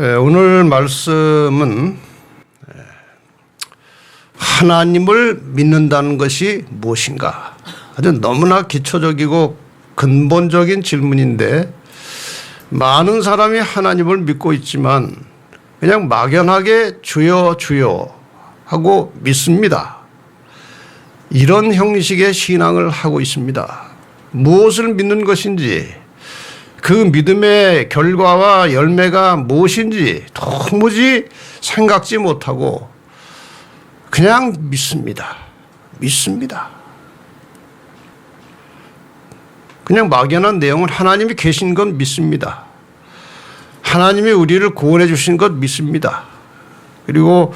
오늘 말씀은 하나님을 믿는다는 것이 무엇인가? 아주 너무나 기초적이고 근본적인 질문인데 많은 사람이 하나님을 믿고 있지만 그냥 막연하게 주여 주여 하고 믿습니다. 이런 형식의 신앙을 하고 있습니다. 무엇을 믿는 것인지 그 믿음의 결과와 열매가 무엇인지 도무지 생각지 못하고 그냥 믿습니다. 그냥 막연한 내용은 하나님이 계신 건 믿습니다. 하나님이 우리를 구원해 주신 것 믿습니다. 그리고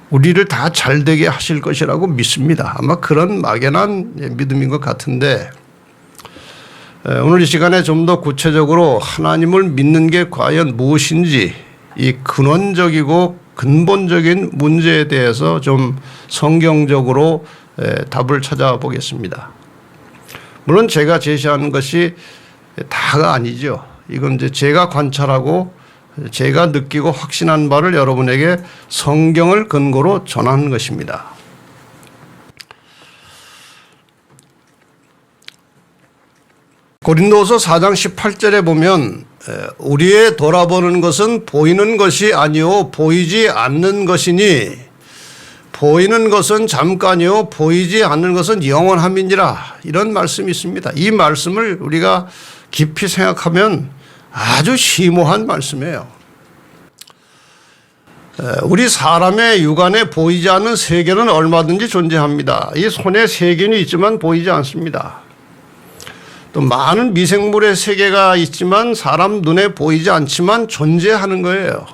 우리를 다 잘되게 하실 것이라고 믿습니다. 아마 그런 막연한 믿음인 것 같은데 오늘 이 시간에 좀 더 구체적으로 하나님을 믿는 게 과연 무엇인지 이 근원적이고 근본적인 문제에 대해서 좀 성경적으로 답을 찾아보겠습니다. 물론 제가 제시하는 것이 다가 아니죠. 이건 이제 제가 관찰하고 제가 느끼고 확신한 바를 여러분에게 성경을 근거로 전하는 것입니다. 고린도서 4장 18절에 보면 우리의 돌아보는 것은 보이는 것이 아니요 보이지 않는 것이니 보이는 것은 잠깐이요 보이지 않는 것은 영원함이니라 이런 말씀이 있습니다. 이 말씀을 우리가 깊이 생각하면 아주 심오한 말씀이에요. 우리 사람의 육안에 보이지 않는 세계는 얼마든지 존재합니다. 이 손에 세균이 있지만 보이지 않습니다. 또 많은 미생물의 세계가 있지만 사람 눈에 보이지 않지만 존재하는 거예요.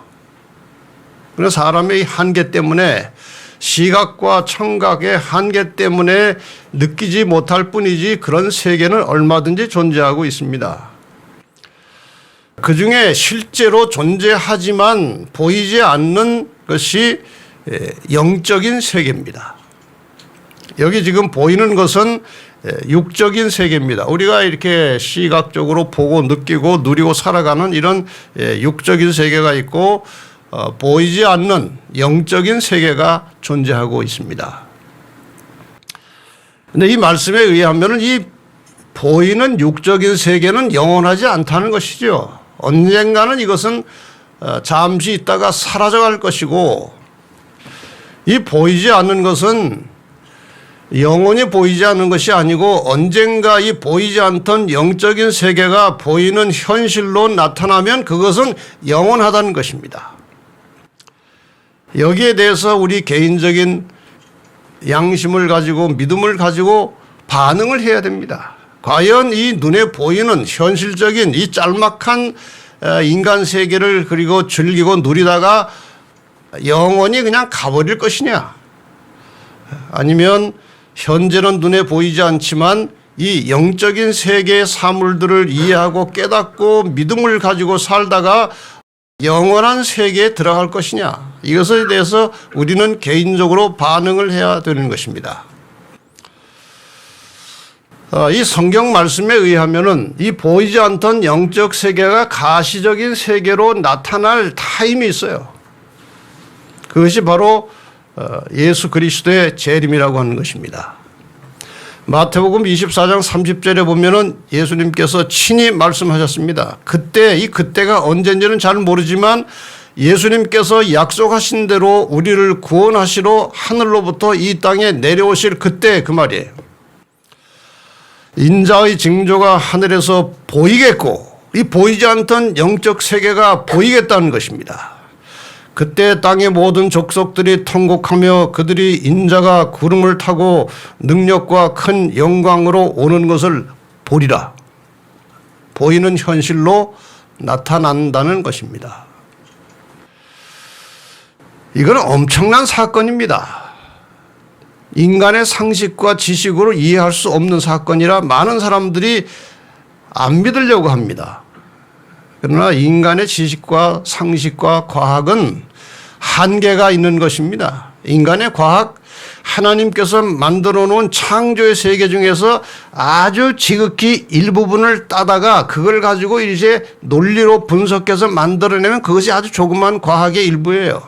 그래서 사람의 한계 때문에 시각과 청각의 한계 때문에 느끼지 못할 뿐이지 그런 세계는 얼마든지 존재하고 있습니다. 그중에 실제로 존재하지만 보이지 않는 것이 영적인 세계입니다. 여기 지금 보이는 것은 육적인 세계입니다. 우리가 이렇게 시각적으로 보고 느끼고 누리고 살아가는 이런 육적인 세계가 있고 보이지 않는 영적인 세계가 존재하고 있습니다. 그런데 이 말씀에 의하면 이 보이는 육적인 세계는 영원하지 않다는 것이죠. 언젠가는 이것은 잠시 있다가 사라져갈 것이고 이 보이지 않는 것은 영원히 보이지 않는 것이 아니고 언젠가 이 보이지 않던 영적인 세계가 보이는 현실로 나타나면 그것은 영원하다는 것입니다. 여기에 대해서 우리 개인적인 양심을 가지고 믿음을 가지고 반응을 해야 됩니다. 과연 이 눈에 보이는 현실적인 이 짤막한 인간 세계를 그리고 즐기고 누리다가 영원히 그냥 가버릴 것이냐? 아니면 현재는 눈에 보이지 않지만 이 영적인 세계의 사물들을 이해하고 깨닫고 믿음을 가지고 살다가 영원한 세계에 들어갈 것이냐? 이것에 대해서 우리는 개인적으로 반응을 해야 되는 것입니다. 이 성경 말씀에 의하면은 이 보이지 않던 영적 세계가 가시적인 세계로 나타날 타임이 있어요. 그것이 바로 예수 그리스도의 재림이라고 하는 것입니다. 마태복음 24장 30절에 보면은 예수님께서 친히 말씀하셨습니다. 그때가 언젠지는 잘 모르지만 예수님께서 약속하신 대로 우리를 구원하시러 하늘로부터 이 땅에 내려오실 그때 그 말이에요. 인자의 징조가 하늘에서 보이겠고 이 보이지 않던 영적 세계가 보이겠다는 것입니다. 그때 땅의 모든 족속들이 통곡하며 그들이 인자가 구름을 타고 능력과 큰 영광으로 오는 것을 보리라. 보이는 현실로 나타난다는 것입니다. 이건 엄청난 사건입니다. 인간의 상식과 지식으로 이해할 수 없는 사건이라 많은 사람들이 안 믿으려고 합니다. 그러나 인간의 지식과 상식과 과학은 한계가 있는 것입니다. 인간의 과학 하나님께서 만들어 놓은 창조의 세계 중에서 아주 지극히 일부분을 따다가 그걸 가지고 이제 논리로 분석해서 만들어내면 그것이 아주 조그만 과학의 일부예요.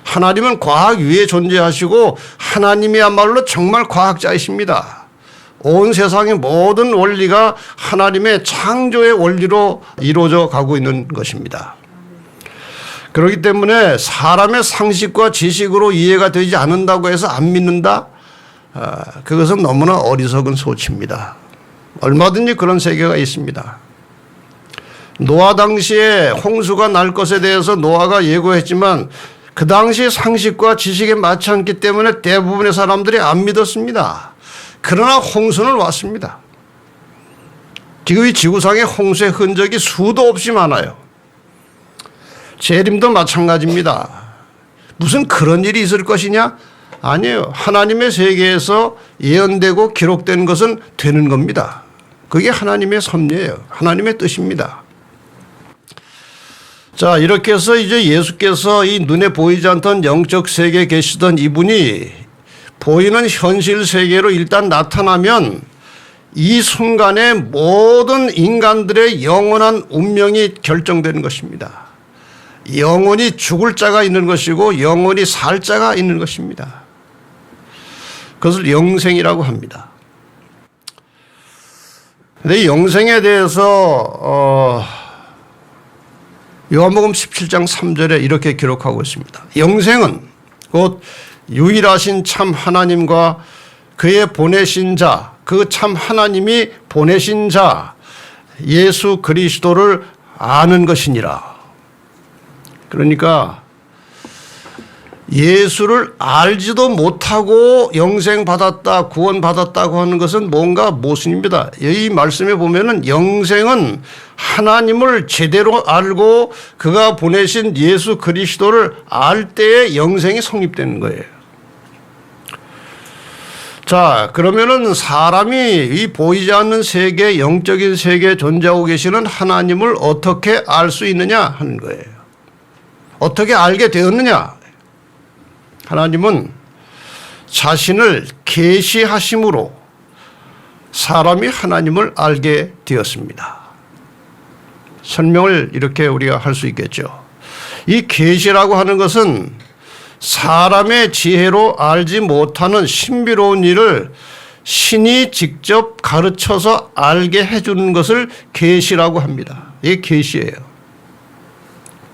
하나님은 과학 위에 존재하시고 하나님이야말로 정말 과학자이십니다. 온 세상의 모든 원리가 하나님의 창조의 원리로 이루어져 가고 있는 것입니다. 그렇기 때문에 사람의 상식과 지식으로 이해가 되지 않는다고 해서 안 믿는다? 그것은 너무나 어리석은 소치입니다. 얼마든지 그런 세계가 있습니다. 노아 당시에 홍수가 날 것에 대해서 노아가 예고했지만 그 당시 상식과 지식에 맞지 않기 때문에 대부분의 사람들이 안 믿었습니다. 그러나 홍수는 왔습니다. 지금 이 지구상에 홍수의 흔적이 수도 없이 많아요. 재림도 마찬가지입니다. 무슨 그런 일이 있을 것이냐? 아니에요. 하나님의 세계에서 예언되고 기록된 것은 되는 겁니다. 그게 하나님의 섭리예요. 하나님의 뜻입니다. 자, 이렇게 해서 이제 예수께서 이 눈에 보이지 않던 영적 세계에 계시던 이분이 보이는 현실 세계로 일단 나타나면 이 순간에 모든 인간들의 영원한 운명이 결정되는 것입니다. 영원히 죽을 자가 있는 것이고 영원히 살 자가 있는 것입니다. 그것을 영생이라고 합니다. 근데 이 영생에 대해서 요한복음 17장 3절에 이렇게 기록하고 있습니다. 영생은 곧 유일하신 참 하나님과 그의 보내신 자, 그 참 하나님이 보내신 자 예수 그리스도를 아는 것이니라. 그러니까 예수를 알지도 못하고 영생 받았다, 구원 받았다고 하는 것은 뭔가 모순입니다. 이 말씀에 보면은 영생은 하나님을 제대로 알고 그가 보내신 예수 그리스도를 알 때에 영생이 성립되는 거예요. 자, 그러면은 사람이 이 보이지 않는 세계, 영적인 세계에 존재하고 계시는 하나님을 어떻게 알 수 있느냐 하는 거예요. 어떻게 알게 되었느냐? 하나님은 자신을 계시하심으로 사람이 하나님을 알게 되었습니다. 설명을 이렇게 우리가 할 수 있겠죠. 이 계시라고 하는 것은 사람의 지혜로 알지 못하는 신비로운 일을 신이 직접 가르쳐서 알게 해주는 것을 계시라고 합니다. 이게 계시예요.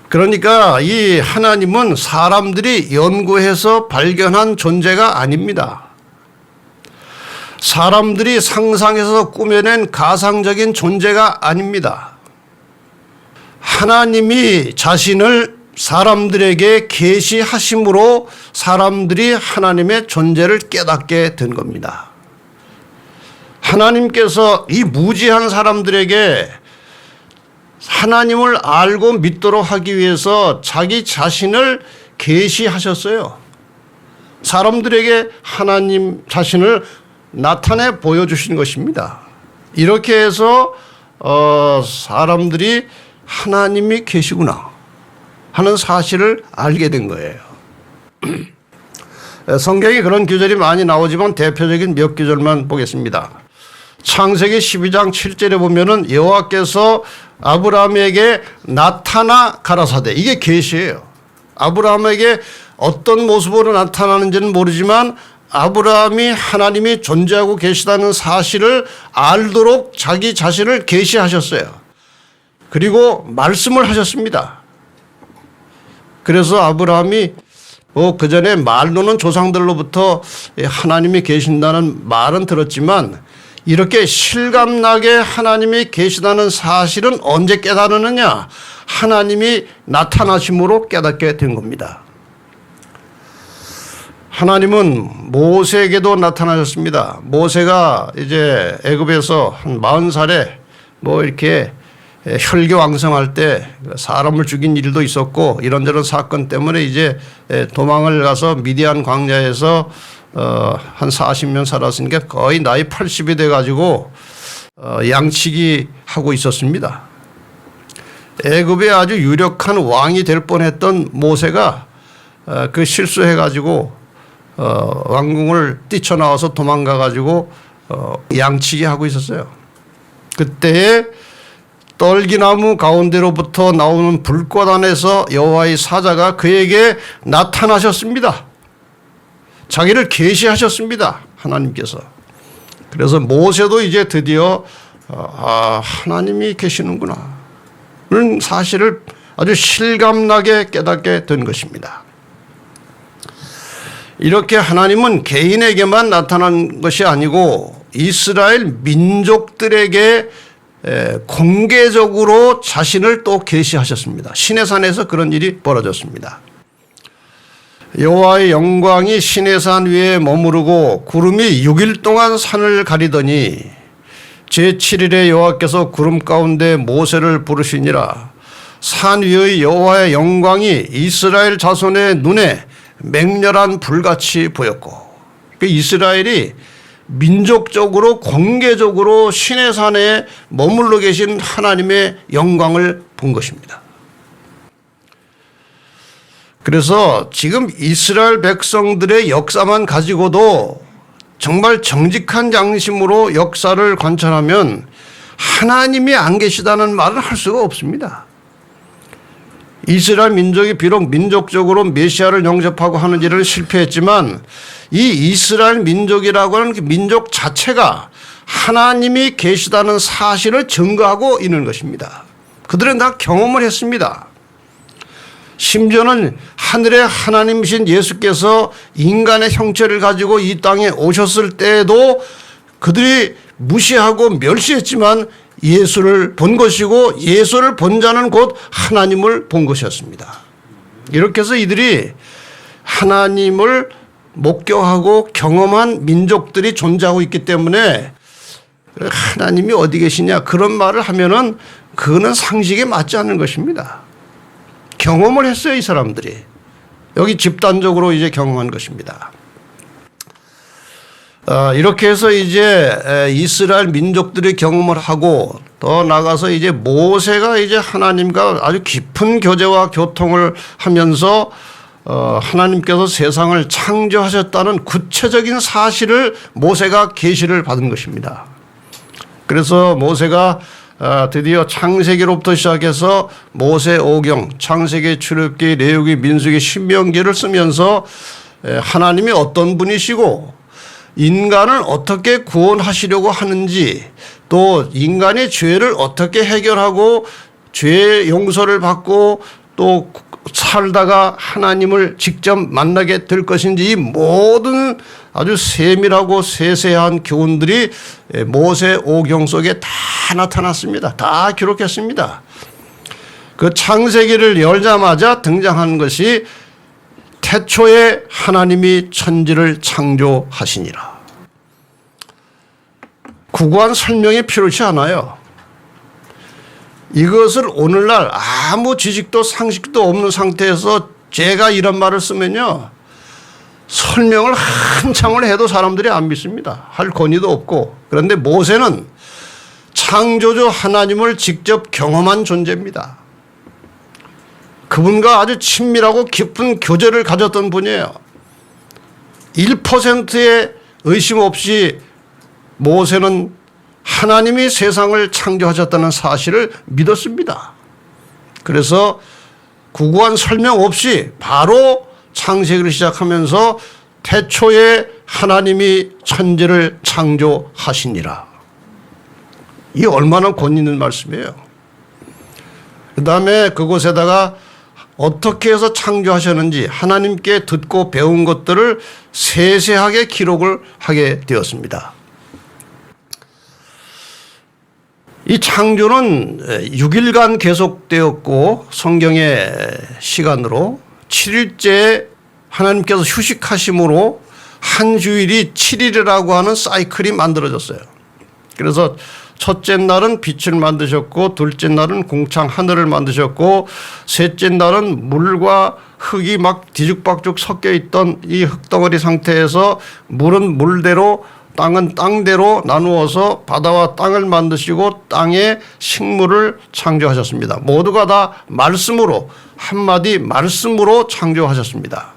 그러니까 이 하나님은 사람들이 연구해서 발견한 존재가 아닙니다. 사람들이 상상해서 꾸며낸 가상적인 존재가 아닙니다. 하나님이 자신을 사람들에게 계시하심으로 사람들이 하나님의 존재를 깨닫게 된 겁니다. 하나님께서 이 무지한 사람들에게 하나님을 알고 믿도록 하기 위해서 자기 자신을 계시하셨어요. 사람들에게 하나님 자신을 나타내 보여주신 것입니다. 이렇게 해서 사람들이 하나님이 계시구나 하는 사실을 알게 된 거예요. 성경에 그런 구절이 많이 나오지만 대표적인 몇 구절만 보겠습니다. 창세기 12장 7절에 보면은 여호와께서 아브라함에게 나타나 가라사대, 이게 계시예요. 아브라함에게 어떤 모습으로 나타나는지는 모르지만 아브라함이 하나님이 존재하고 계시다는 사실을 알도록 자기 자신을 계시하셨어요. 그리고 말씀을 하셨습니다. 그래서 아브라함이 그 전에 말로는 조상들로부터 하나님이 계신다는 말은 들었지만 이렇게 실감나게 하나님이 계시다는 사실은 언제 깨달았느냐? 하나님이 나타나심으로 깨닫게 된 겁니다. 하나님은 모세에게도 나타나셨습니다. 모세가 이제 애굽에서 한 40살에 이렇게 혈기왕성할 때 사람을 죽인 일도 있었고 이런저런 사건 때문에 이제 도망을 가서 미디안 광야에서 한 40년 살았으니까 거의 나이 80이 돼가지고 양치기 하고 있었습니다. 애굽의 아주 유력한 왕이 될 뻔했던 모세가 그 실수해가지고 왕궁을 뛰쳐나와서 도망가 가지고 양치기 하고 있었어요. 그때에 떨기나무 가운데로부터 나오는 불꽃 안에서 여호와의 사자가 그에게 나타나셨습니다. 자기를 계시하셨습니다. 하나님께서. 그래서 모세도 이제 드디어 하나님이 계시는구나 는 사실을 아주 실감나게 깨닫게 된 것입니다. 이렇게 하나님은 개인에게만 나타난 것이 아니고 이스라엘 민족들에게 공개적으로 자신을 또 계시하셨습니다. 시내산에서 그런 일이 벌어졌습니다. 여호와의 영광이 시내산 위에 머무르고 구름이 6일 동안 산을 가리더니 제7일에 여호와께서 구름 가운데 모세를 부르시니라. 산 위의 여호와의 영광이 이스라엘 자손의 눈에 맹렬한 불같이 보였고, 이스라엘이 민족적으로 공개적으로 시내산에 머물러 계신 하나님의 영광을 본 것입니다. 그래서 지금 이스라엘 백성들의 역사만 가지고도 정말 정직한 양심으로 역사를 관찰하면 하나님이 안 계시다는 말을 할 수가 없습니다. 이스라엘 민족이 비록 민족적으로 메시아를 영접하고 하는 일을 실패했지만 이 이스라엘 민족이라고 하는 그 민족 자체가 하나님이 계시다는 사실을 증거하고 있는 것입니다. 그들은 다 경험을 했습니다. 심지어는 하늘의 하나님이신 예수께서 인간의 형체를 가지고 이 땅에 오셨을 때에도 그들이 무시하고 멸시했지만 예수를 본 것이고 예수를 본 자는 곧 하나님을 본 것이었습니다. 이렇게 해서 이들이 하나님을 목격하고 경험한 민족들이 존재하고 있기 때문에 하나님이 어디 계시냐 그런 말을 하면은 그거는 상식에 맞지 않는 것입니다. 경험을 했어요, 이 사람들이. 여기 집단적으로 이제 경험한 것입니다. 이렇게 해서 이제 이스라엘 민족들이 경험을 하고 더 나가서 이제 모세가 이제 하나님과 아주 깊은 교제와 교통을 하면서 하나님께서 세상을 창조하셨다는 구체적인 사실을 모세가 계시를 받은 것입니다. 그래서 모세가 드디어 창세기로부터 시작해서 모세오경, 창세기, 출애굽기, 레위기, 민수기, 신명기를 쓰면서 하나님이 어떤 분이시고 인간을 어떻게 구원하시려고 하는지, 또 인간의 죄를 어떻게 해결하고 죄 용서를 받고 또 살다가 하나님을 직접 만나게 될 것인지, 이 모든 아주 세밀하고 세세한 교훈들이 모세오경 속에 다 나타났습니다. 다 기록했습니다. 그 창세기를 열자마자 등장한 것이 태초에 하나님이 천지를 창조하시니라. 구구한 설명이 필요치 않아요. 이것을 오늘날 아무 지식도 상식도 없는 상태에서 제가 이런 말을 쓰면요, 설명을 한참을 해도 사람들이 안 믿습니다. 할 권위도 없고. 그런데 모세는 창조주 하나님을 직접 경험한 존재입니다. 그분과 아주 친밀하고 깊은 교제를 가졌던 분이에요. 1%의 의심 없이 모세는 하나님이 세상을 창조하셨다는 사실을 믿었습니다. 그래서 구구한 설명 없이 바로 창세기를 시작하면서 태초에 하나님이 천지를 창조하시니라. 이 얼마나 권위 있는 말씀이에요. 그 다음에 그곳에다가 어떻게 해서 창조하셨는지 하나님께 듣고 배운 것들을 세세하게 기록을 하게 되었습니다. 이 창조는 6일간 계속되었고 성경의 시간으로 7일째 하나님께서 휴식하심으로 한 주일이 7일이라고 하는 사이클이 만들어졌어요. 그래서 첫째 날은 빛을 만드셨고, 둘째 날은 공창 하늘을 만드셨고, 셋째 날은 물과 흙이 막 뒤죽박죽 섞여 있던 이 흙덩어리 상태에서 물은 물대로 땅은 땅대로 나누어서 바다와 땅을 만드시고 땅에 식물을 창조하셨습니다. 모두가 다 말씀으로, 한마디 말씀으로 창조하셨습니다.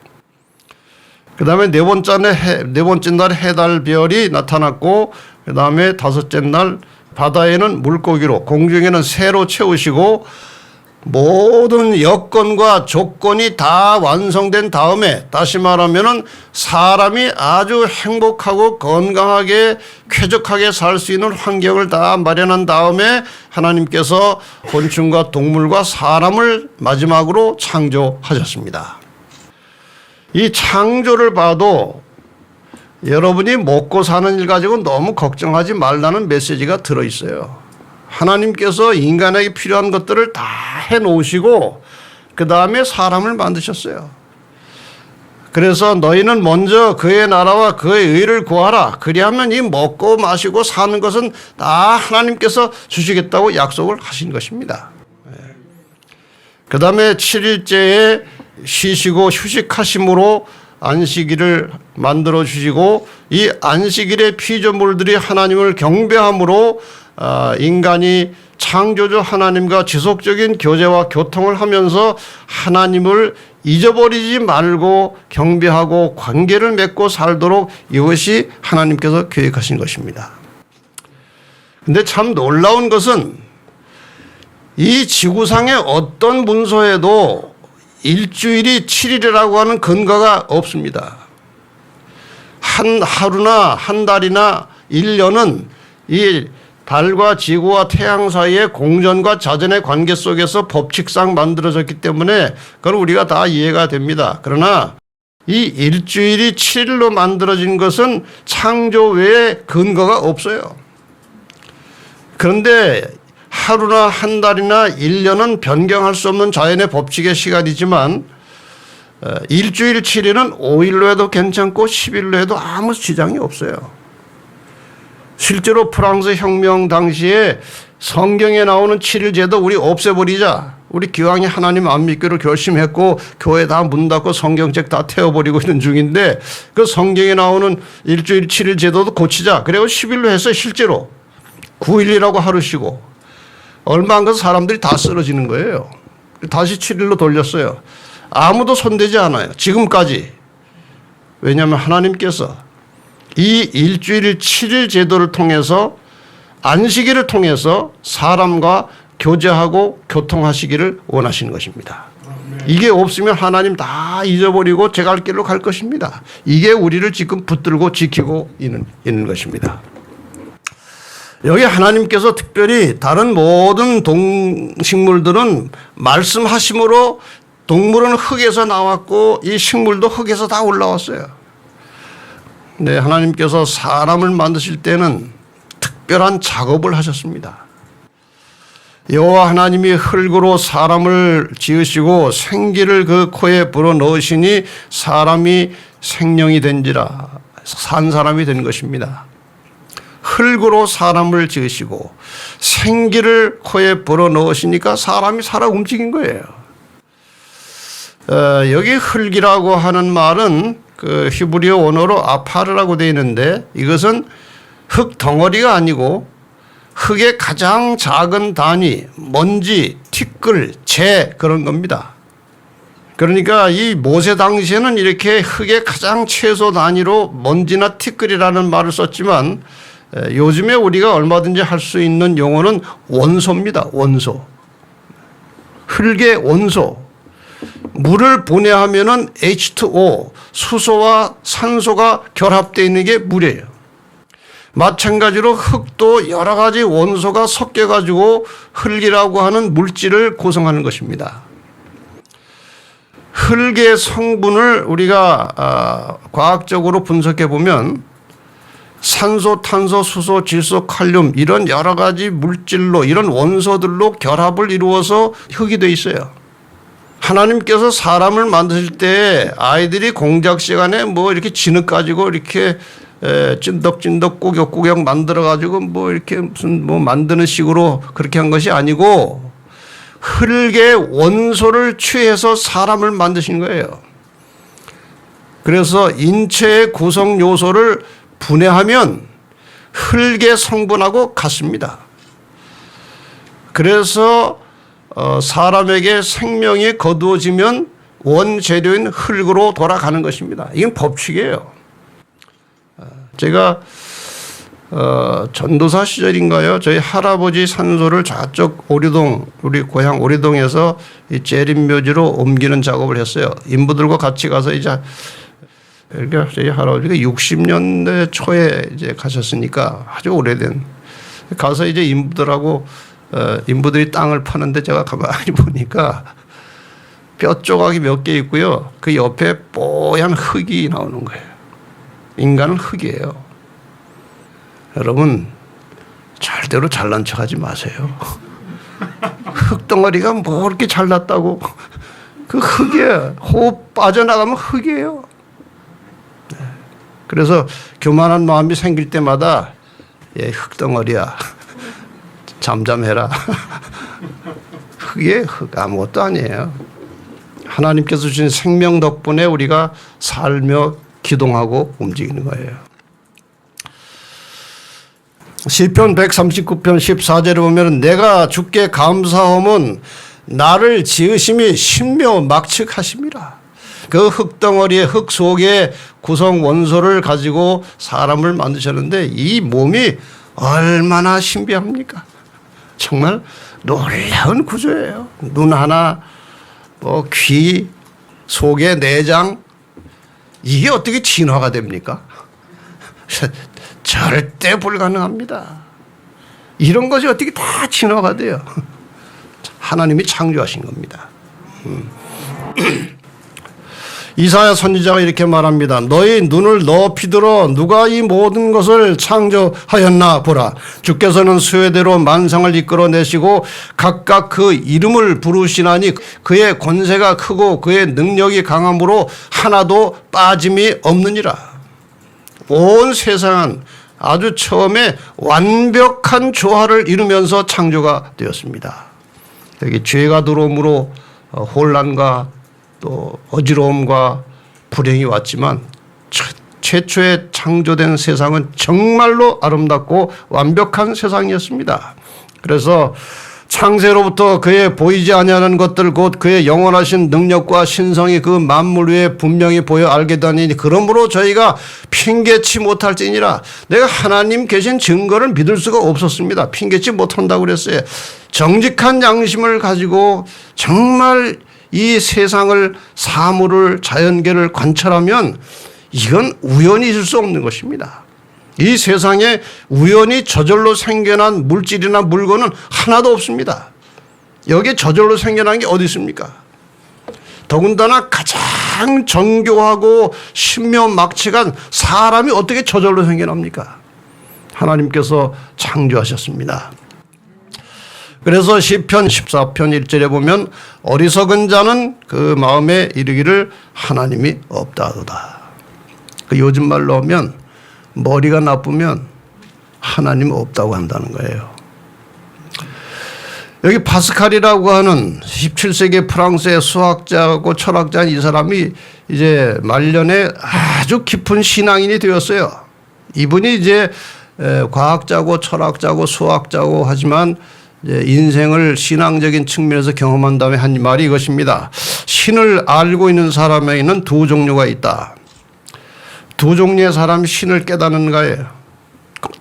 그다음에 네 번째 날 해달 별이 나타났고, 그다음에 다섯째 날 바다에는 물고기로, 공중에는 새로 채우시고, 모든 여건과 조건이 다 완성된 다음에, 다시 말하면은 사람이 아주 행복하고 건강하게 쾌적하게 살 수 있는 환경을 다 마련한 다음에 하나님께서 곤충과 동물과 사람을 마지막으로 창조하셨습니다. 이 창조를 봐도 여러분이 먹고 사는 일 가지고 너무 걱정하지 말라는 메시지가 들어있어요. 하나님께서 인간에게 필요한 것들을 다 해놓으시고 그 다음에 사람을 만드셨어요. 그래서 너희는 먼저 그의 나라와 그의 의를 구하라. 그리하면 이 먹고 마시고 사는 것은 다 하나님께서 주시겠다고 약속을 하신 것입니다. 그 다음에 7일째에 쉬시고 휴식하심으로 안식일을 만들어 주시고, 이 안식일의 피조물들이 하나님을 경배함으로 인간이 창조주 하나님과 지속적인 교제와 교통을 하면서 하나님을 잊어버리지 말고 경배하고 관계를 맺고 살도록 이것이 하나님께서 계획하신 것입니다. 근데 참 놀라운 것은 이 지구상의 어떤 문서에도 일주일이 7일이라고 하는 근거가 없습니다. 한 하루나 한 달이나 1년은 이 달과 지구와 태양 사이의 공전과 자전의 관계 속에서 법칙상 만들어졌기 때문에 그건 우리가 다 이해가 됩니다. 그러나 이 일주일이 7일로 만들어진 것은 창조 외에 근거가 없어요. 그런데 하루나 한 달이나 1년은 변경할 수 없는 자연의 법칙의 시간이지만 일주일 7일은 5일로 해도 괜찮고 10일로 해도 아무 지장이 없어요. 실제로 프랑스 혁명 당시에 성경에 나오는 7일 제도 우리 없애버리자. 우리 기왕에 하나님 안 믿기로 결심했고 교회 다 문 닫고 성경책 다 태워버리고 있는 중인데 그 성경에 나오는 일주일 7일 제도도 고치자. 그리고 10일로 해서 실제로 9일이라고 하루 쉬고 얼마 안 가서 사람들이 다 쓰러지는 거예요. 다시 7일로 돌렸어요. 아무도 손대지 않아요. 지금까지. 왜냐하면 하나님께서 이 일주일 7일 제도를 통해서 안식일을 통해서 사람과 교제하고 교통하시기를 원하시는 것입니다. 이게 없으면 하나님 다 잊어버리고 제 갈 길로 갈 것입니다. 이게 우리를 지금 붙들고 지키고 있는 것입니다. 여기 하나님께서 특별히 다른 모든 동식물들은 말씀하심으로 동물은 흙에서 나왔고 이 식물도 흙에서 다 올라왔어요. 네, 하나님께서 사람을 만드실 때는 특별한 작업을 하셨습니다. 여호와 하나님이 흙으로 사람을 지으시고 생기를 그 코에 불어넣으시니 사람이 생명이 된지라 산 사람이 된 것입니다. 흙으로 사람을 지으시고 생기를 코에 불어넣으시니까 사람이 살아 움직인 거예요. 여기 흙이라고 하는 말은 그 히브리어 원어로 아파르라고 되어 있는데 이것은 흙 덩어리가 아니고 흙의 가장 작은 단위, 먼지, 티끌, 재 그런 겁니다. 그러니까 이 모세 당시에는 이렇게 흙의 가장 최소 단위로 먼지나 티끌이라는 말을 썼지만 요즘에 우리가 얼마든지 할 수 있는 용어는 원소입니다. 원소. 흙의 원소. 물을 분해하면은 H2O, 수소와 산소가 결합되어 있는 게 물이에요. 마찬가지로 흙도 여러 가지 원소가 섞여가지고 흙이라고 하는 물질을 구성하는 것입니다. 흙의 성분을 우리가 과학적으로 분석해 보면 산소, 탄소, 수소, 질소, 칼륨 이런 여러 가지 물질로 이런 원소들로 결합을 이루어서 흙이 되어 있어요. 하나님께서 사람을 만드실 때 아이들이 공작 시간에 뭐 이렇게 진흙 가지고 이렇게 찐덕찐덕 꾸역꾸역 만들어 가지고 뭐 이렇게 무슨 뭐 만드는 식으로 그렇게 한 것이 아니고 흙의 원소를 취해서 사람을 만드신 거예요. 그래서 인체의 구성 요소를 분해하면 흙의 성분하고 같습니다. 그래서 사람에게 생명이 거두어지면 원재료인 흙으로 돌아가는 것입니다. 이건 법칙이에요. 제가 전도사 시절인가요? 저희 할아버지 산소를 저쪽 오리동, 우리 고향 오리동에서 이 재림묘지로 옮기는 작업을 했어요. 인부들과 같이 가서 이제 그러니까 저희 할아버지가 60년대 초에 이제 가셨으니까 아주 오래된 가서 이제 인부들하고 인부들이 땅을 파는데 제가 가만히 보니까 뼈 조각이 몇 개 있고요. 그 옆에 뽀얀 흙이 나오는 거예요. 인간은 흙이에요. 여러분 절대로 잘난 척하지 마세요. 흙덩어리가 뭐 그렇게 잘났다고. 그 흙이에요. 호흡 빠져나가면 흙이에요. 그래서 교만한 마음이 생길 때마다 흙덩어리야 잠잠해라. 흙이에요. 흙 아무것도 아니에요. 하나님께서 주신 생명 덕분에 우리가 살며 기동하고 움직이는 거예요. 시편 139편 14절에 보면 내가 주께 감사함은 나를 지으심이 신묘 막측하심이라. 그 흙덩어리의 흙 속에 구성 원소를 가지고 사람을 만드셨는데 이 몸이 얼마나 신비합니까? 정말 놀라운 구조예요. 눈 하나, 귀, 속에 내장, 이게 어떻게 진화가 됩니까? 절대 불가능합니다. 이런 것이 어떻게 다 진화가 돼요? 하나님이 창조하신 겁니다. 이사야 선지자가 이렇게 말합니다. 너희 눈을 높이 들어 누가 이 모든 것을 창조하였나 보라. 주께서는 수요대로 만상을 이끌어내시고 각각 그 이름을 부르시나니 그의 권세가 크고 그의 능력이 강함으로 하나도 빠짐이 없느니라. 온 세상은 아주 처음에 완벽한 조화를 이루면서 창조가 되었습니다. 여기 죄가 들어옴으로 혼란과 또 어지러움과 불행이 왔지만 최초에 창조된 세상은 정말로 아름답고 완벽한 세상이었습니다. 그래서 창세로부터 그의 보이지 아니하는 것들 곧 그의 영원하신 능력과 신성이 그 만물 위에 분명히 보여 알게 되니 그러므로 저희가 핑계치 못할지니라. 내가 하나님 계신 증거를 믿을 수가 없었습니다. 핑계치 못한다고 그랬어요. 정직한 양심을 가지고 정말 이 세상을 사물을 자연계를 관찰하면 이건 우연히 있을 수 없는 것입니다. 이 세상에 우연히 저절로 생겨난 물질이나 물건은 하나도 없습니다. 여기에 저절로 생겨난 게 어디 있습니까? 더군다나 가장 정교하고 신묘막측한 사람이 어떻게 저절로 생겨납니까? 하나님께서 창조하셨습니다. 그래서 시편 14편 1절에 보면 어리석은 자는 그 마음에 이르기를 하나님이 없다도다. 그 요즘 말로 하면 머리가 나쁘면 하나님 없다고 한다는 거예요. 여기 파스칼이라고 하는 17세기 프랑스의 수학자고 철학자인 이 사람이 이제 말년에 아주 깊은 신앙인이 되었어요. 이분이 이제 과학자고 철학자고 수학자고 하지만 인생을 신앙적인 측면에서 경험한 다음에 한 말이 이것입니다. 신을 알고 있는 사람에게는 두 종류가 있다. 두 종류의 사람이 신을 깨닫는 거예요.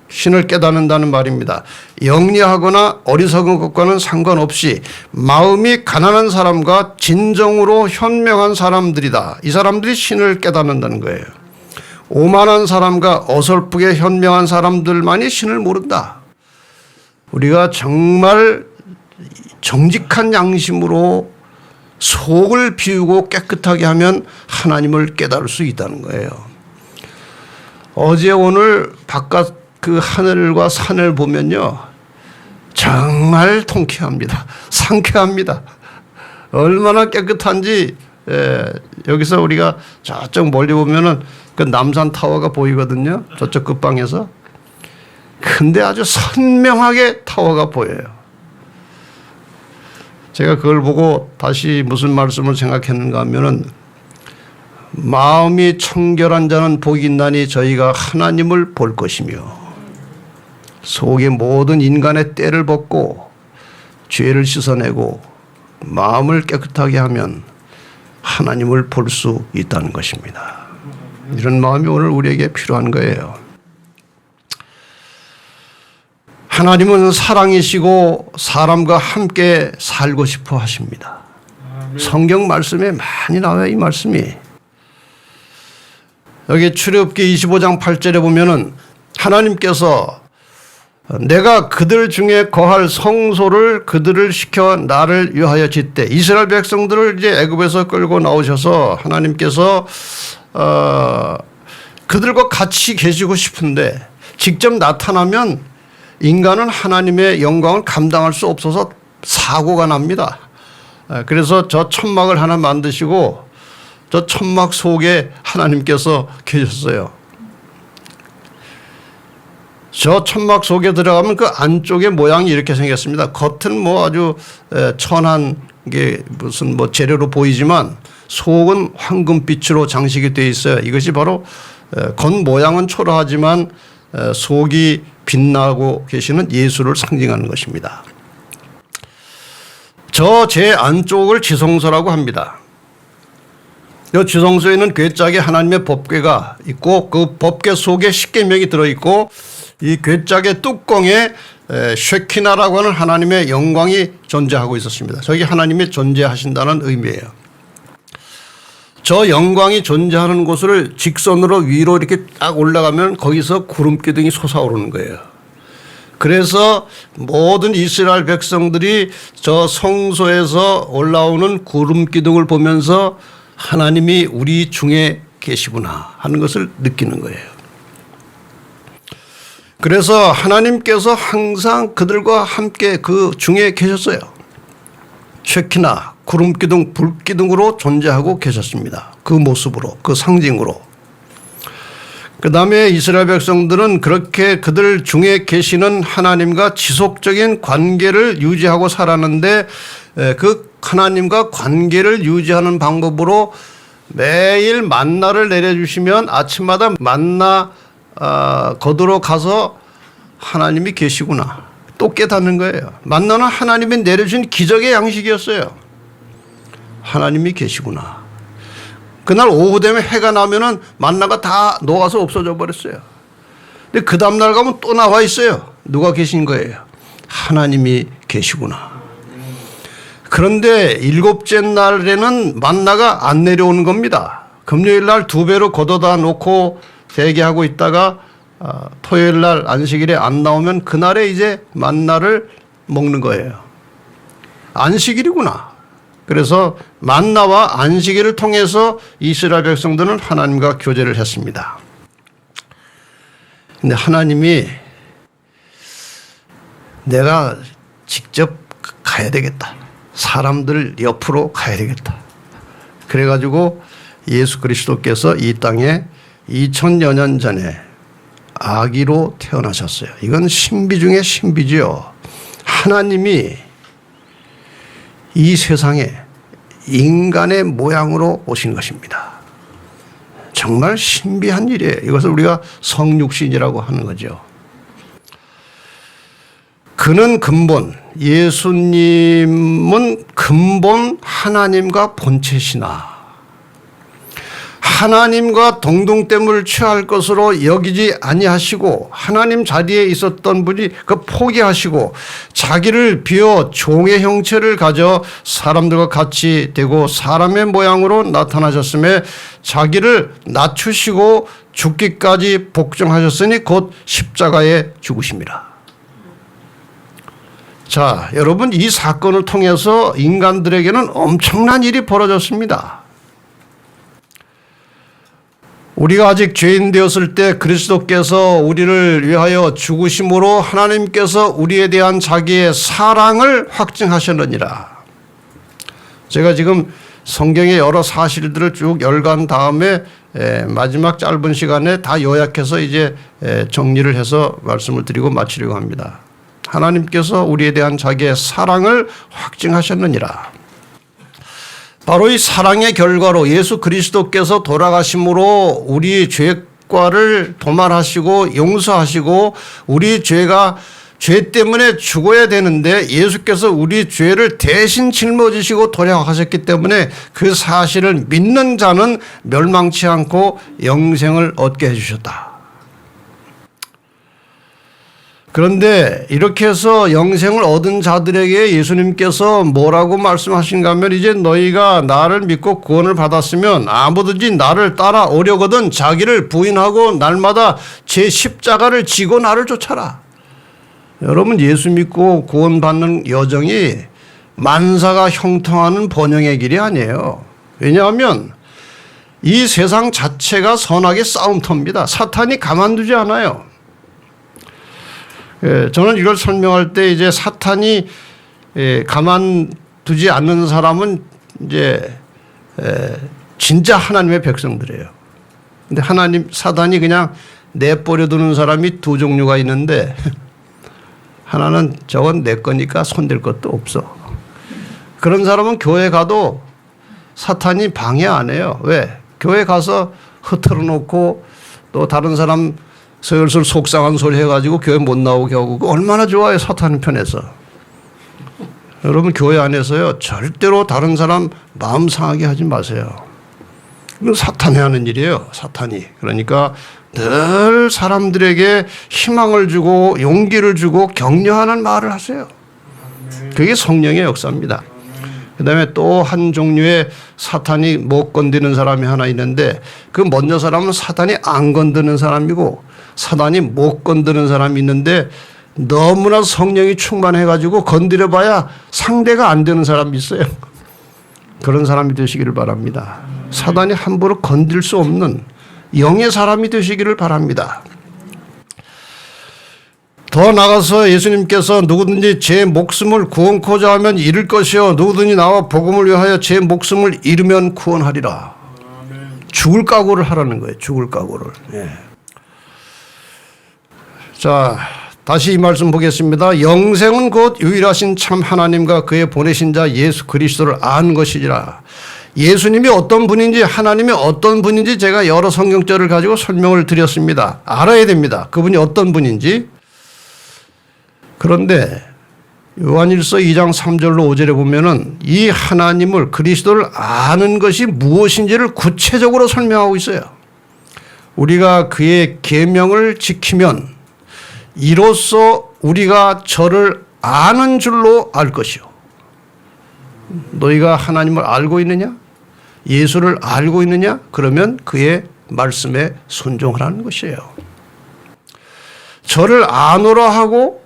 신을 깨닫는다는 말입니다. 영리하거나 어리석은 것과는 상관없이 마음이 가난한 사람과 진정으로 현명한 사람들이다. 이 사람들이 신을 깨닫는다는 거예요. 오만한 사람과 어설프게 현명한 사람들만이 신을 모른다. 우리가 정말 정직한 양심으로 속을 비우고 깨끗하게 하면 하나님을 깨달을 수 있다는 거예요. 어제 오늘 바깥 그 하늘과 산을 보면요. 정말 통쾌합니다. 상쾌합니다. 얼마나 깨끗한지 여기서 우리가 저쪽 멀리 보면은 그 남산 타워가 보이거든요. 저쪽 끝방에서. 근데 아주 선명하게 타워가 보여요. 제가 그걸 보고 다시 무슨 말씀을 생각했는가 하면은 마음이 청결한 자는 복이 있나니 저희가 하나님을 볼 것이며 속의 모든 인간의 때를 벗고 죄를 씻어내고 마음을 깨끗하게 하면 하나님을 볼 수 있다는 것입니다. 이런 마음이 오늘 우리에게 필요한 거예요. 하나님은 사랑이시고 사람과 함께 살고 싶어 하십니다. 성경 말씀에 많이 나와요, 이 말씀이. 여기 출애굽기 25장 8절에 보면은 하나님께서 내가 그들 중에 거할 성소를 그들을 시켜 나를 위하여 짓되, 이스라엘 백성들을 이제 애굽에서 끌고 나오셔서 하나님께서 그들과 같이 계시고 싶은데 직접 나타나면 인간은 하나님의 영광을 감당할 수 없어서 사고가 납니다. 그래서 저 천막을 하나 만드시고 저 천막 속에 하나님께서 계셨어요. 저 천막 속에 들어가면 그 안쪽의 모양이 이렇게 생겼습니다. 겉은 뭐 아주 천한 게 무슨 뭐 재료로 보이지만 속은 황금빛으로 장식이 되어 있어요. 이것이 바로 겉 모양은 초라하지만 속이 빛나고 계시는 예수를 상징하는 것입니다. 저 제 안쪽을 지성소라고 합니다. 이 지성소에는 궤짝에 하나님의 법궤가 있고 그 법궤 속에 십계명이 들어있고 이 궤짝의 뚜껑에 쉐키나라고 하는 하나님의 영광이 존재하고 있었습니다. 저기 하나님이 존재하신다는 의미예요. 저 영광이 존재하는 곳을 직선으로 위로 이렇게 딱 올라가면 거기서 구름 기둥이 솟아오르는 거예요. 그래서 모든 이스라엘 백성들이 저 성소에서 올라오는 구름 기둥을 보면서 하나님이 우리 중에 계시구나 하는 것을 느끼는 거예요. 그래서 하나님께서 항상 그들과 함께 그 중에 계셨어요. 쉐키나 구름기둥, 불기둥으로 존재하고 계셨습니다. 그 모습으로, 그 상징으로. 그 다음에 이스라엘 백성들은 그렇게 그들 중에 계시는 하나님과 지속적인 관계를 유지하고 살았는데 그 하나님과 관계를 유지하는 방법으로 매일 만나를 내려주시면 아침마다 만나 거두러 가서 하나님이 계시구나 또 깨닫는 거예요. 만나는 하나님이 내려준 기적의 양식이었어요. 하나님이 계시구나. 그날 오후 되면 해가 나면은 만나가 다 녹아서 없어져 버렸어요. 근데 그 다음날 가면 또 나와 있어요. 누가 계신 거예요? 하나님이 계시구나. 그런데 7째 날에는 만나가 안 내려오는 겁니다. 금요일 날 2배로 걷어다 놓고 대기하고 있다가 토요일 날 안식일에 안 나오면 그날에 이제 만나를 먹는 거예요. 안식일이구나. 그래서 만나와 안식일을 통해서 이스라엘 백성들은 하나님과 교제를 했습니다. 근데 하나님이 내가 직접 가야 되겠다. 사람들 옆으로 가야 되겠다. 그래가지고 예수 그리스도께서 이 땅에 2000여 년 전에 아기로 태어나셨어요. 이건 신비 중에 신비지요. 하나님이 이 세상에 인간의 모양으로 오신 것입니다. 정말 신비한 일이에요. 이것을 우리가 성육신이라고 하는 거죠. 그는 근본, 예수님은 근본 하나님과 본체시나 하나님과 동등됨을 취할 것으로 여기지 아니하시고 하나님 자리에 있었던 분이 그 포기하시고 자기를 비워 종의 형체를 가져 사람들과 같이 되고 사람의 모양으로 나타나셨음에 자기를 낮추시고 죽기까지 복종하셨으니 곧 십자가에 죽으심이라. 자, 여러분, 이 사건을 통해서 인간들에게는 엄청난 일이 벌어졌습니다. 우리가 아직 죄인 되었을 때 그리스도께서 우리를 위하여 죽으심으로 하나님께서 우리에 대한 자기의 사랑을 확증하셨느니라. 제가 지금 성경의 여러 사실들을 쭉 열간 다음에 마지막 짧은 시간에 다 요약해서 이제 정리를 해서 말씀을 드리고 마치려고 합니다. 하나님께서 우리에 대한 자기의 사랑을 확증하셨느니라. 바로 이 사랑의 결과로 예수 그리스도께서 돌아가심으로 우리 죄과를 도말하시고 용서하시고 우리 죄가 죄 때문에 죽어야 되는데 예수께서 우리 죄를 대신 짊어지시고 돌아가셨기 때문에 그 사실을 믿는 자는 멸망치 않고 영생을 얻게 해주셨다. 그런데 이렇게 해서 영생을 얻은 자들에게 예수님께서 뭐라고 말씀하신가 하면 이제 너희가 나를 믿고 구원을 받았으면 아무든지 나를 따라오려거든 자기를 부인하고 날마다 제 십자가를 지고 나를 쫓아라. 여러분 예수 믿고 구원받는 여정이 만사가 형통하는 번영의 길이 아니에요. 왜냐하면 이 세상 자체가 선악의 싸움터입니다. 사탄이 가만두지 않아요. 저는 이걸 설명할 때 이제 사탄이 가만두지 않는 사람은 이제 진짜 하나님의 백성들이에요. 근데 사단이 그냥 내버려두는 사람이 두 종류가 있는데 하나는 저건 내 거니까 손댈 것도 없어. 그런 사람은 교회 가도 사탄이 방해 안 해요. 왜? 교회 가서 흐트러 놓고 또 다른 사람 슬슬 속상한 소리 해가지고 교회 못 나오게 하고 얼마나 좋아요. 사탄 편에서. 여러분 교회 안에서요 절대로 다른 사람 마음 상하게 하지 마세요. 이건 사탄이 하는 일이에요. 사탄이. 그러니까 늘 사람들에게 희망을 주고 용기를 주고 격려하는 말을 하세요. 그게 성령의 역사입니다. 그 다음에 또 한 종류의 사탄이 못 건드는 사람이 하나 있는데 그 먼저 사람은 사탄이 안 건드는 사람이고 사탄이 못 건드는 사람이 있는데 너무나 성령이 충만해가지고 건드려봐야 상대가 안 되는 사람이 있어요. 그런 사람이 되시기를 바랍니다. 사탄이 함부로 건들 수 없는 영의 사람이 되시기를 바랍니다. 더 나가서 예수님께서 누구든지 제 목숨을 구원코자 하면 잃을 것이요 누구든지 나와 복음을 위하여 제 목숨을 잃으면 구원하리라. 죽을 각오를 하라는 거예요. 죽을 각오를. 예. 자, 다시 이 말씀 보겠습니다. 영생은 곧 유일하신 참 하나님과 그의 보내신 자 예수 그리스도를 아는 것이라. 예수님이 어떤 분인지 하나님이 어떤 분인지 제가 여러 성경절을 가지고 설명을 드렸습니다. 알아야 됩니다. 그분이 어떤 분인지. 그런데 요한일서 2장 3절로 5절에 보면은 이 하나님을 그리스도를 아는 것이 무엇인지를 구체적으로 설명하고 있어요. 우리가 그의 계명을 지키면 이로써 우리가 저를 아는 줄로 알 것이요. 너희가 하나님을 알고 있느냐? 예수를 알고 있느냐? 그러면 그의 말씀에 순종하라는 것이에요. 저를 아노라 하고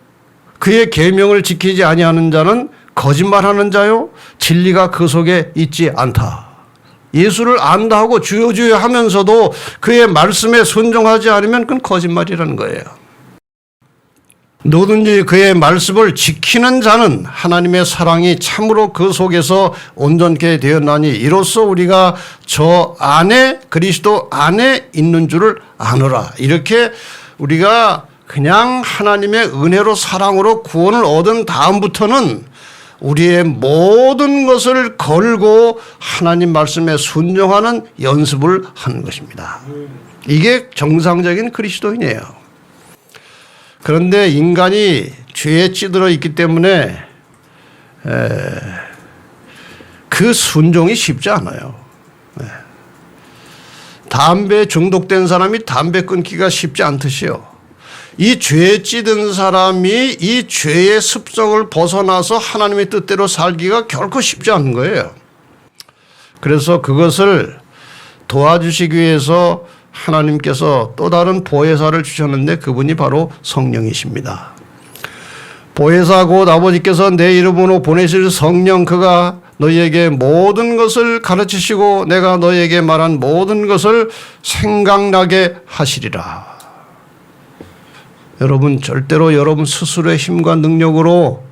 그의 계명을 지키지 아니하는 자는 거짓말하는 자요 진리가 그 속에 있지 않다. 예수를 안다 하고 주여 주여 하면서도 그의 말씀에 순종하지 않으면 그건 거짓말이라는 거예요. 누구든지 그의 말씀을 지키는 자는 하나님의 사랑이 참으로 그 속에서 온전케 되었나니 이로써 우리가 저 안에 그리스도 안에 있는 줄을 아노라. 이렇게 우리가 그냥 하나님의 은혜로 사랑으로 구원을 얻은 다음부터는 우리의 모든 것을 걸고 하나님 말씀에 순종하는 연습을 하는 것입니다. 이게 정상적인 그리스도인이에요. 그런데 인간이 죄에 찌들어 있기 때문에 그 순종이 쉽지 않아요. 담배에 중독된 사람이 담배 끊기가 쉽지 않듯이요. 이 죄에 찌든 사람이 이 죄의 습성을 벗어나서 하나님의 뜻대로 살기가 결코 쉽지 않은 거예요. 그래서 그것을 도와주시기 위해서 하나님께서 또 다른 보혜사를 주셨는데 그분이 바로 성령이십니다. 보혜사 곧 아버지께서 내 이름으로 보내실 성령 그가 너희에게 모든 것을 가르치시고 내가 너희에게 말한 모든 것을 생각나게 하시리라. 여러분 절대로 여러분 스스로의 힘과 능력으로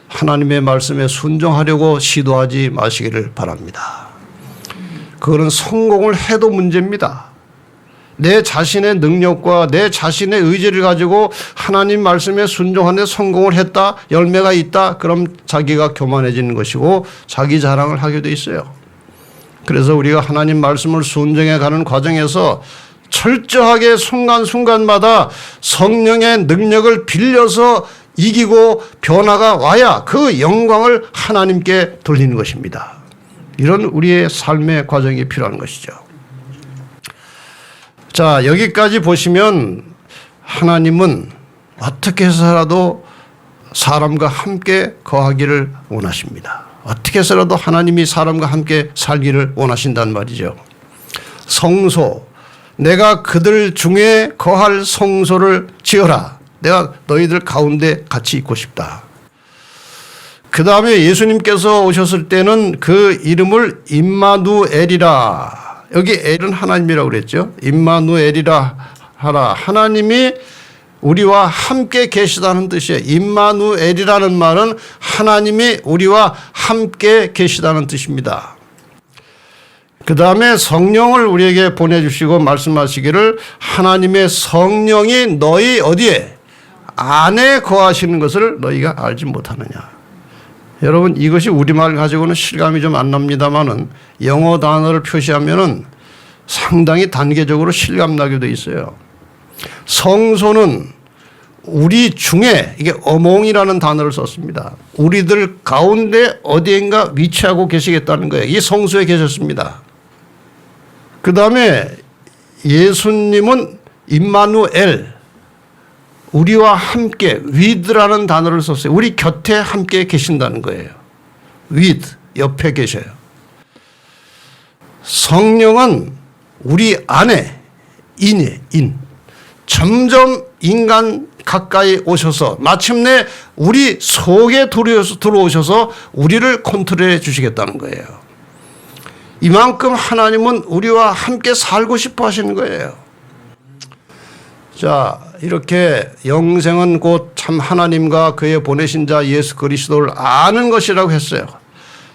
하나님의 말씀에 순종하려고 시도하지 마시기를 바랍니다. 그거는 성공을 해도 문제입니다. 내 자신의 능력과 내 자신의 의지를 가지고 하나님 말씀에 순종하는데 성공을 했다, 열매가 있다, 그럼 자기가 교만해지는 것이고 자기 자랑을 하게 돼 있어요. 그래서 우리가 하나님 말씀을 순종해 가는 과정에서 철저하게 순간순간마다 성령의 능력을 빌려서 이기고 변화가 와야 그 영광을 하나님께 돌리는 것입니다. 이런 우리의 삶의 과정이 필요한 것이죠. 자, 여기까지 보시면 하나님은 어떻게 해서라도 사람과 함께 거하기를 원하십니다. 어떻게 해서라도 하나님이 사람과 함께 살기를 원하신단 말이죠. 성소, 내가 그들 중에 거할 성소를 지어라. 내가 너희들 가운데 같이 있고 싶다. 그 다음에 예수님께서 오셨을 때는 그 이름을 임마누엘이라. 여기 엘은 하나님이라고 그랬죠. 임마누엘이라 하라. 하나님이 우리와 함께 계시다는 뜻이에요. 임마누엘이라는 말은 하나님이 우리와 함께 계시다는 뜻입니다. 그 다음에 성령을 우리에게 보내주시고 말씀하시기를 하나님의 성령이 너희 어디에? 안에 거하시는 것을 너희가 알지 못하느냐. 여러분, 이것이 우리말 가지고는 실감이 좀 안 납니다만은 영어 단어를 표시하면은 상당히 단계적으로 실감나게 돼 있어요. 성소는 우리 중에, 이게 어몽이라는 단어를 썼습니다. 우리들 가운데 어디엔가 위치하고 계시겠다는 거예요. 이 성소에 계셨습니다. 그 다음에 예수님은 임마누엘, 우리와 함께, with라는 단어를 썼어요. 우리 곁에 함께 계신다는 거예요. with, 옆에 계셔요. 성령은 우리 안에, 인이에요, 인. 점점 인간 가까이 오셔서 마침내 우리 속에 들어오셔서 우리를 컨트롤해 주시겠다는 거예요. 이만큼 하나님은 우리와 함께 살고 싶어 하시는 거예요. 자, 이렇게 영생은 곧 참 하나님과 그의 보내신 자 예수 그리스도를 아는 것이라고 했어요.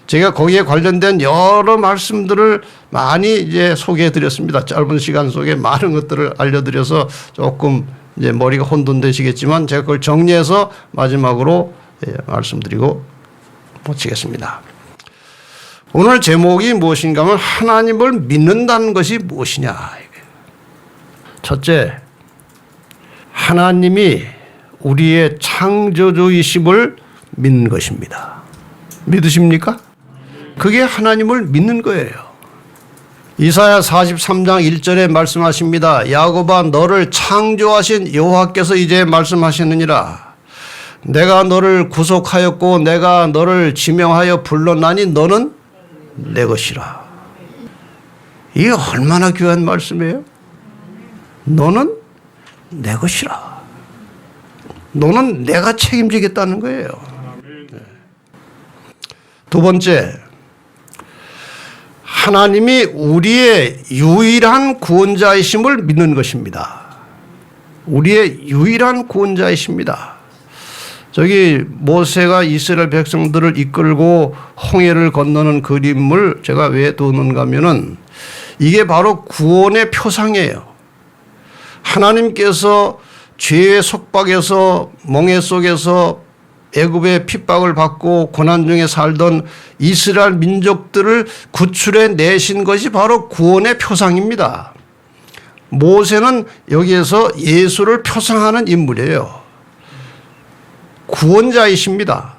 제가 거기에 관련된 여러 말씀들을 많이 이제 소개해 드렸습니다. 짧은 시간 속에 많은 것들을 알려드려서 조금 이제 머리가 혼돈되시겠지만 제가 그걸 정리해서 마지막으로 말씀드리고 마치겠습니다. 오늘 제목이 무엇인가 하면 하나님을 믿는다는 것이 무엇이냐. 첫째, 하나님이 우리의 창조주이심을 믿는 것입니다. 믿으십니까? 그게 하나님을 믿는 거예요. 이사야 43장 1절에 말씀하십니다. 야곱아, 너를 창조하신 여호와께서 이제 말씀하시느니라. 내가 너를 구속하였고 내가 너를 지명하여 불렀나니 너는 내 것이라. 이게 얼마나 귀한 말씀이에요? 너는 내 것이라. 너는 내가 책임지겠다는 거예요. 두 번째, 하나님이 우리의 유일한 구원자이심을 믿는 것입니다. 우리의 유일한 구원자이십니다. 저기 모세가 이스라엘 백성들을 이끌고 홍해를 건너는 그림을 제가 왜 두는가 하면은 이게 바로 구원의 표상이에요. 하나님께서 죄의 속박에서 멍에 속에서 애굽의 핍박을 받고 고난 중에 살던 이스라엘 민족들을 구출해 내신 것이 바로 구원의 표상입니다. 모세는 여기에서 예수를 표상하는 인물이에요. 구원자이십니다.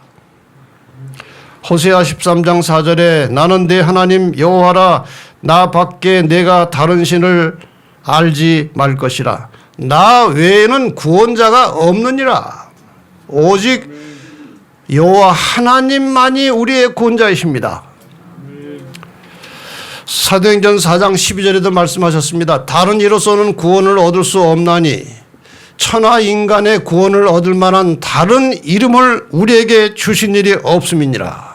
호세아 13장 4절에 나는 내 하나님 여호와라, 나 밖에 내가 다른 신을 알지 말 것이라. 나 외에는 구원자가 없느니라. 오직 여호와 하나님만이 우리의 구원자이십니다. 사도행전 4장 12절에도 말씀하셨습니다. 다른 이로서는 구원을 얻을 수 없나니 천하 인간의 구원을 얻을 만한 다른 이름을 우리에게 주신 일이 없음이니라.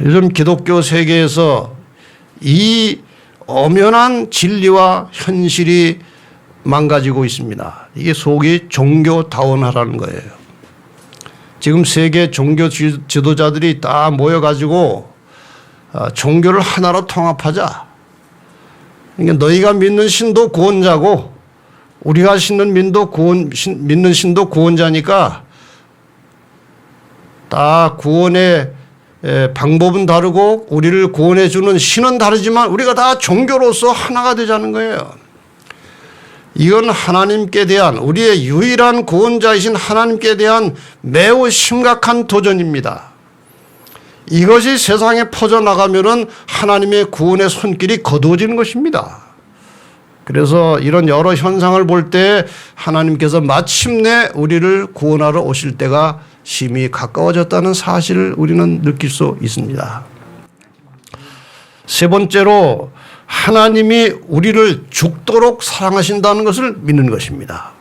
요즘 기독교 세계에서 이 엄연한 진리와 현실이 망가지고 있습니다. 이게 속이 종교다원화라는 거예요. 지금 세계 종교 지도자들이 다 모여가지고 종교를 하나로 통합하자. 그러니까 너희가 믿는 신도 구원자고 우리가 믿는 신도 구원자니까 다 구원의 방법은 다르고 우리를 구원해 주는 신은 다르지만 우리가 다 종교로서 하나가 되자는 거예요. 이건 하나님께 대한, 우리의 유일한 구원자이신 하나님께 대한 매우 심각한 도전입니다. 이것이 세상에 퍼져나가면은 하나님의 구원의 손길이 거두어지는 것입니다. 그래서 이런 여러 현상을 볼 때 하나님께서 마침내 우리를 구원하러 오실 때가 심히 가까워졌다는 사실을 우리는 느낄 수 있습니다. 세 번째로 하나님이 우리를 죽도록 사랑하신다는 것을 믿는 것입니다.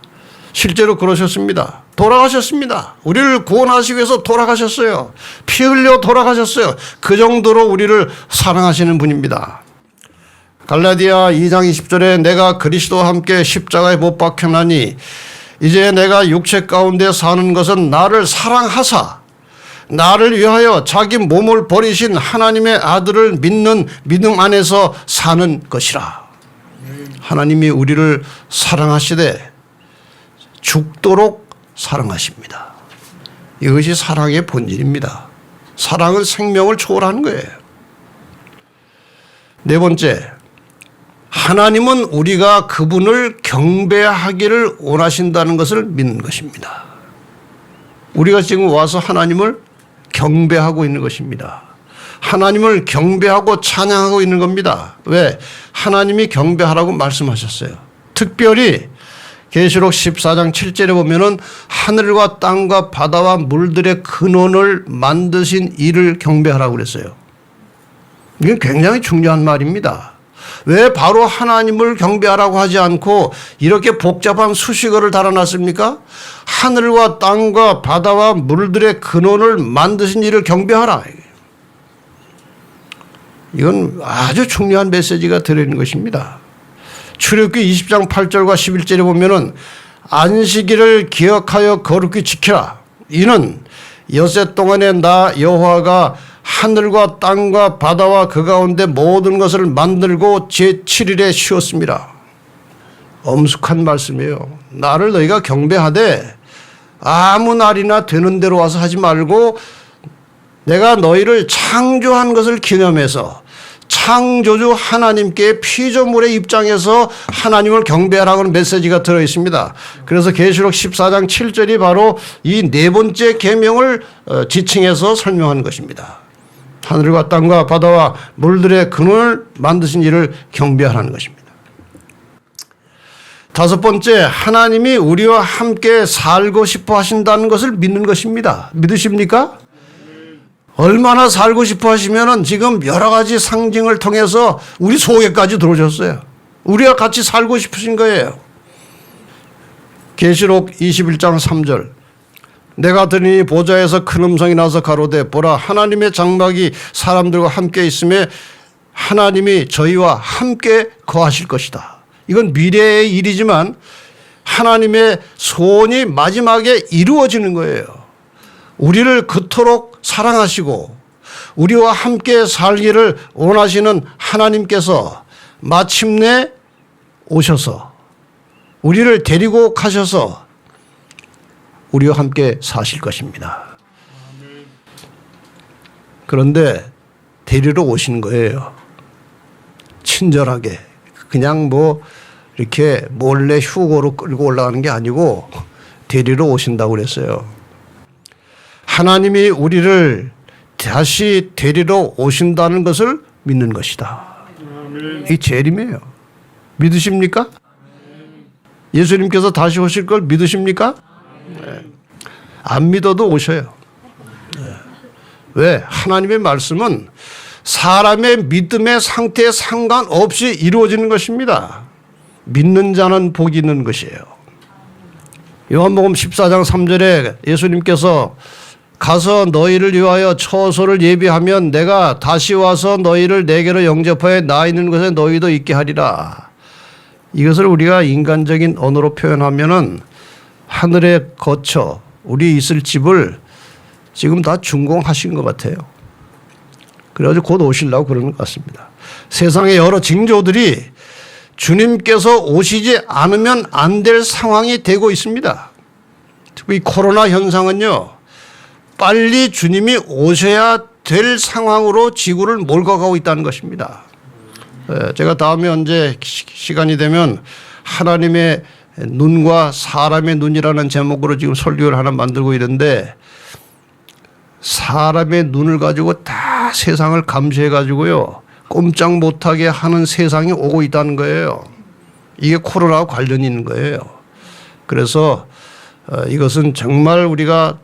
실제로 그러셨습니다. 돌아가셨습니다. 우리를 구원하시기 위해서 돌아가셨어요. 피 흘려 돌아가셨어요. 그 정도로 우리를 사랑하시는 분입니다. 갈라디아 2장 20절에 내가 그리스도와 함께 십자가에 못 박혔나니 이제 내가 육체 가운데 사는 것은 나를 사랑하사 나를 위하여 자기 몸을 버리신 하나님의 아들을 믿는 믿음 안에서 사는 것이라. 하나님이 우리를 사랑하시되 죽도록 사랑하십니다. 이것이 사랑의 본질입니다. 사랑은 생명을 초월하는 거예요. 네 번째, 하나님은 우리가 그분을 경배하기를 원하신다는 것을 믿는 것입니다. 우리가 지금 와서 하나님을 경배하고 있는 것입니다. 하나님을 경배하고 찬양하고 있는 겁니다. 왜? 하나님이 경배하라고 말씀하셨어요. 특별히 계시록 14장 7절에 보면은 하늘과 땅과 바다와 물들의 근원을 만드신 이를 경배하라고 그랬어요. 이게 굉장히 중요한 말입니다. 왜 바로 하나님을 경배하라고 하지 않고 이렇게 복잡한 수식어를 달아놨습니까? 하늘과 땅과 바다와 물들의 근원을 만드신 이를 경배하라. 이건 아주 중요한 메시지가 들어있는 것입니다. 출애굽기 20장 8절과 11절에 보면은 안식일을 기억하여 거룩히 지키라. 이는 엿새 동안에 나 여호와가 하늘과 땅과 바다와 그 가운데 모든 것을 만들고 제7일에 쉬었습니다. 엄숙한 말씀이에요. 나를 너희가 경배하되 아무 날이나 되는 대로 와서 하지 말고 내가 너희를 창조한 것을 기념해서 창조주 하나님께 피조물의 입장에서 하나님을 경배하라는 메시지가 들어있습니다. 그래서 계시록 14장 7절이 바로 이 네 번째 계명을 지칭해서 설명한 것입니다. 하늘과 땅과 바다와 물들의 근원을 만드신 이를 경배하라는 것입니다. 다섯 번째, 하나님이 우리와 함께 살고 싶어 하신다는 것을 믿는 것입니다. 믿으십니까? 얼마나 살고 싶어 하시면은 지금 여러 가지 상징을 통해서 우리 속에까지 들어오셨어요. 우리가 같이 살고 싶으신 거예요. 계시록 21장 3절. 내가 들으니 보좌에서 큰 음성이 나서 가로되 보라 하나님의 장막이 사람들과 함께 있음에 하나님이 저희와 함께 거하실 것이다. 이건 미래의 일이지만 하나님의 소원이 마지막에 이루어지는 거예요. 우리를 그토록 사랑하시고 우리와 함께 살기를 원하시는 하나님께서 마침내 오셔서 우리를 데리고 가셔서 우리와 함께 사실 것입니다. 그런데 데리러 오신 거예요. 친절하게. 그냥 뭐 이렇게 몰래 휴고로 끌고 올라가는 게 아니고 데리러 오신다고 그랬어요. 하나님이 우리를 다시 데리러 오신다는 것을 믿는 것이다. 이 재림이에요. 믿으십니까? 예수님께서 다시 오실 걸 믿으십니까? 네. 안 믿어도 오셔요. 네. 왜? 하나님의 말씀은 사람의 믿음의 상태에 상관없이 이루어지는 것입니다. 믿는 자는 복이 있는 것이에요. 요한복음 14장 3절에 예수님께서 가서 너희를 위하여 처소를 예비하면 내가 다시 와서 너희를 내게로 영접하여 나 있는 곳에 너희도 있게 하리라. 이것을 우리가 인간적인 언어로 표현하면은 하늘에 거쳐 우리 있을 집을 지금 다 준공하신 것 같아요. 그래가지고 곧 오시려고 그러는 것 같습니다. 세상의 여러 징조들이 주님께서 오시지 않으면 안 될 상황이 되고 있습니다. 특히 코로나 현상은요, 빨리 주님이 오셔야 될 상황으로 지구를 몰고 가고 있다는 것입니다. 제가 다음에 언제 시간이 되면 하나님의 눈과 사람의 눈이라는 제목으로 지금 설교를 하나 만들고 있는데, 사람의 눈을 가지고 다 세상을 감시해 가지고요 꼼짝 못하게 하는 세상이 오고 있다는 거예요. 이게 코로나와 관련이 있는 거예요. 그래서 이것은 정말 우리가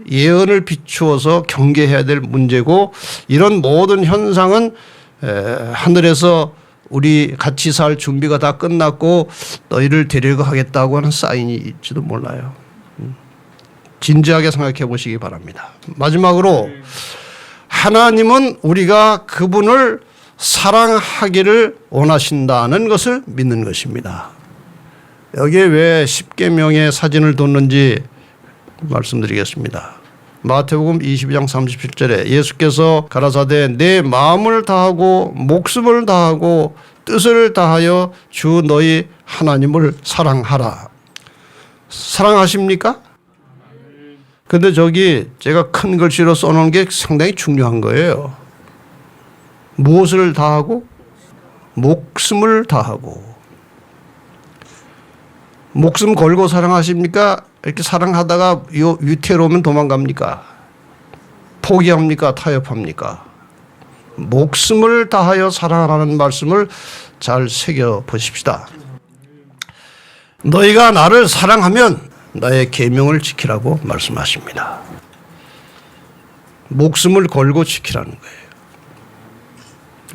예언을 비추어서 경계해야 될 문제고, 이런 모든 현상은 하늘에서 우리 같이 살 준비가 다 끝났고 너희를 데리고 가겠다고 하는 사인이 있지도 몰라요. 진지하게 생각해 보시기 바랍니다. 마지막으로 하나님은 우리가 그분을 사랑하기를 원하신다는 것을 믿는 것입니다. 여기에 왜 십계명의 사진을 뒀는지 말씀드리겠습니다. 마태복음 22장 37절에 예수께서 가라사대 내 마음을 다하고 목숨을 다하고 뜻을 다하여 주 너희 하나님을 사랑하라. 사랑하십니까? 근데 저기 제가 큰 글씨로 써놓은 게 상당히 중요한 거예요. 무엇을 다하고? 목숨을 다하고. 목숨 걸고 사랑하십니까? 이렇게 사랑하다가 위태로우면 도망갑니까? 포기합니까? 타협합니까? 목숨을 다하여 사랑하라는 말씀을 잘 새겨 보십시다. 너희가 나를 사랑하면 나의 계명을 지키라고 말씀하십니다. 목숨을 걸고 지키라는 거예요.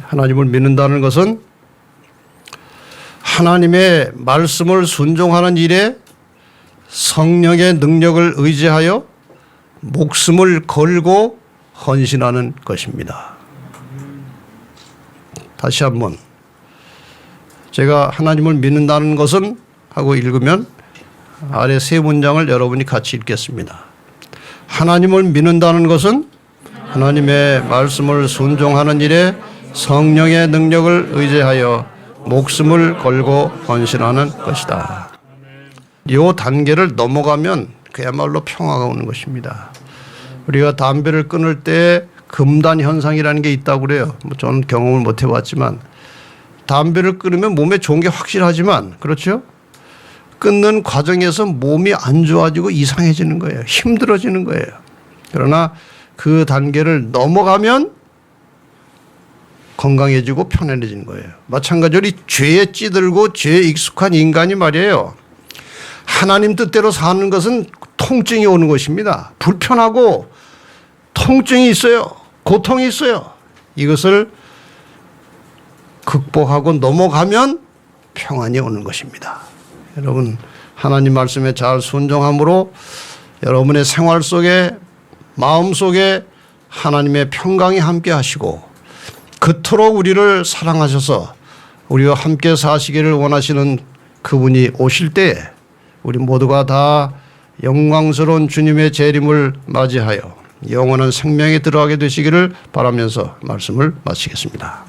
하나님을 믿는다는 것은 하나님의 말씀을 순종하는 일에 성령의 능력을 의지하여 목숨을 걸고 헌신하는 것입니다. 다시 한번, 제가 하나님을 믿는다는 것은 하고 읽으면 아래 세 문장을 여러분이 같이 읽겠습니다. 하나님을 믿는다는 것은 하나님의 말씀을 순종하는 일에 성령의 능력을 의지하여 목숨을 걸고 헌신하는 것이다. 이 단계를 넘어가면 그야말로 평화가 오는 것입니다. 우리가 담배를 끊을 때 금단 현상이라는 게 있다고 그래요. 저는 경험을 못 해봤지만, 담배를 끊으면 몸에 좋은 게 확실하지만, 그렇죠? 끊는 과정에서 몸이 안 좋아지고 이상해지는 거예요. 힘들어지는 거예요. 그러나 그 단계를 넘어가면 건강해지고 편안해지는 거예요. 마찬가지로 죄에 찌들고 죄에 익숙한 인간이 말이에요, 하나님 뜻대로 사는 것은 통증이 오는 것입니다. 불편하고 통증이 있어요. 고통이 있어요. 이것을 극복하고 넘어가면 평안이 오는 것입니다. 여러분, 하나님 말씀에 잘 순종함으로 여러분의 생활 속에, 마음 속에 하나님의 평강이 함께 하시고, 그토록 우리를 사랑하셔서 우리와 함께 사시기를 원하시는 그분이 오실 때에 우리 모두가 다 영광스러운 주님의 재림을 맞이하여 영원한 생명에 들어가게 되시기를 바라면서 말씀을 마치겠습니다.